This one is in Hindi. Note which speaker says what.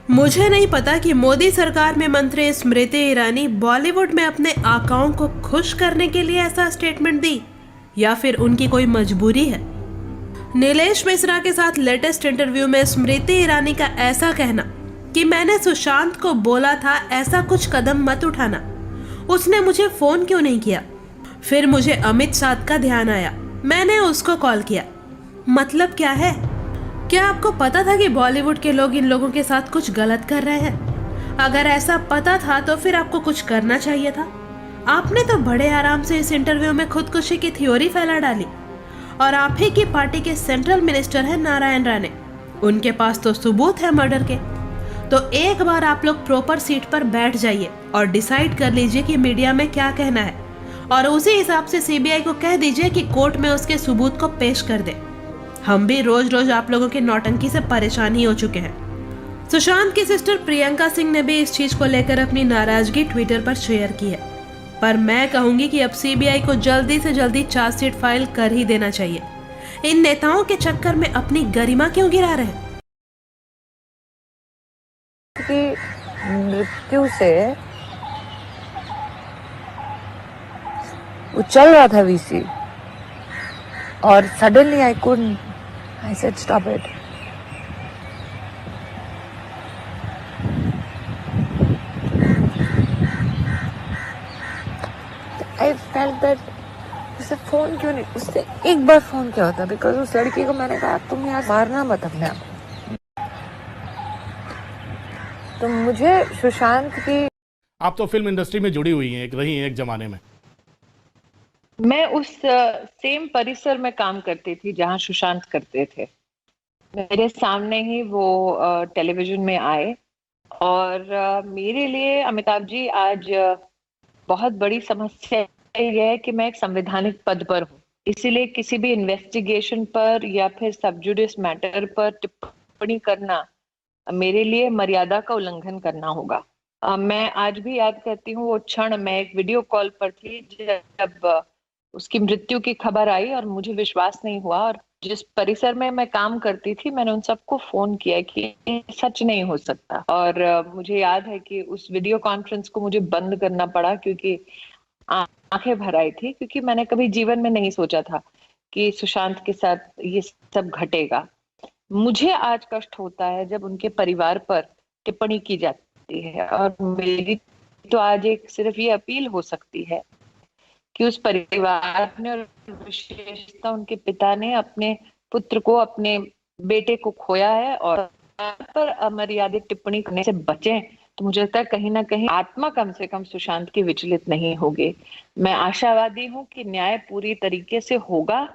Speaker 1: मुझे नहीं पता कि मोदी सरकार में मंत्री स्मृति ईरानी बॉलीवुड में अपने आकाओं को खुश करने के लिए ऐसा स्टेटमेंट दी या फिर उनकी कोई मजबूरी है। नीलेश मिश्रा के साथ लेटेस्ट इंटरव्यू में स्मृति ईरानी का ऐसा कहना कि मैंने सुशांत को बोला था ऐसा कुछ कदम मत उठाना, उसने मुझे फोन क्यों नहीं किया। फिर मुझे अमित शाह का ध्यान आया, मैंने उसको कॉल किया। मतलब क्या है? क्या आपको पता था कि बॉलीवुड के लोग इन लोगों के साथ कुछ गलत कर रहे हैं? अगर ऐसा पता था तो फिर आपको कुछ करना चाहिए था। आपने तो बड़े आराम से इस इंटरव्यू में खुदकुशी की थ्योरी फैला डाली। और आप ही की पार्टी के सेंट्रल मिनिस्टर हैं नारायण राणे, उनके पास तो सबूत है मर्डर के। तो एक बार आप लोग प्रॉपर सीट पर बैठ जाइए और डिसाइड कर लीजिए कि मीडिया में क्या कहना है, और उसी हिसाब से सीबीआई को कह दीजिए कि कोर्ट में उसके सबूत को पेश कर दे। हम भी रोज रोज आप लोगों की नौटंकी से परेशान ही हो चुके हैं। सुशांत की सिस्टर प्रियंका सिंह ने भी इस चीज को लेकर अपनी नाराजगी ट्विटर पर शेयर की है, पर मैं कहूंगी कि अब सीबीआई को जल्दी से जल्दी चार्जशीट फाइल कर ही देना चाहिए। इन नेताओं के चक्कर में अपनी गरिमा क्यों गिरा रहे हैं?
Speaker 2: की मृत्यु से वो चल रहा था वीसी, और suddenly I said stop it. I felt that उसे फोन क्यों नहीं, उससे एक बार फोन किया होता, बिकॉज उस लड़की को मैंने कहा तुम यार मारना मत अपने आप। तो मुझे सुशांत की,
Speaker 3: आप तो फिल्म इंडस्ट्री में जुड़ी हुई हैं, रही हैं एक जमाने में।
Speaker 4: मैं उस सेम परिसर में काम करती थी जहां सुशांत करते थे। मेरे सामने ही वो टेलीविजन में आए, और मेरे लिए अमिताभ जी आज बहुत बड़ी समस्या यह है कि मैं एक संवैधानिक पद पर हूँ, इसीलिए किसी भी इन्वेस्टिगेशन पर या फिर सब जुडिस मैटर पर टिप्पणी करना मेरे लिए मर्यादा का उल्लंघन करना होगा। मैं आज भी याद करती हूँ वो क्षण, मैं एक वीडियो कॉल पर थी जब उसकी मृत्यु की खबर आई और मुझे विश्वास नहीं हुआ। और जिस परिसर में मैं काम करती थी मैंने उन सबको फोन किया कि ये सच नहीं हो सकता। और मुझे याद है कि उस वीडियो कॉन्फ्रेंस को मुझे बंद करना पड़ा क्योंकि आंखें भर आई थी, क्योंकि मैंने कभी जीवन में नहीं सोचा था कि सुशांत के साथ ये सब घटेगा। मुझे आज कष्ट होता है जब उनके परिवार पर टिप्पणी की जाती है, और मेरी तो आज एक सिर्फ ये अपील हो सकती है कि उस परिवार ने और विशेषतः उनके पिता ने अपने पुत्र को, अपने बेटे को खोया है, और पर अमर्यादित टिप्पणी करने से बचें। तो मुझे लगता है कहीं ना कहीं आत्मा कम से कम सुशांत की विचलित नहीं होगी। मैं आशावादी हूँ कि न्याय पूरी तरीके से होगा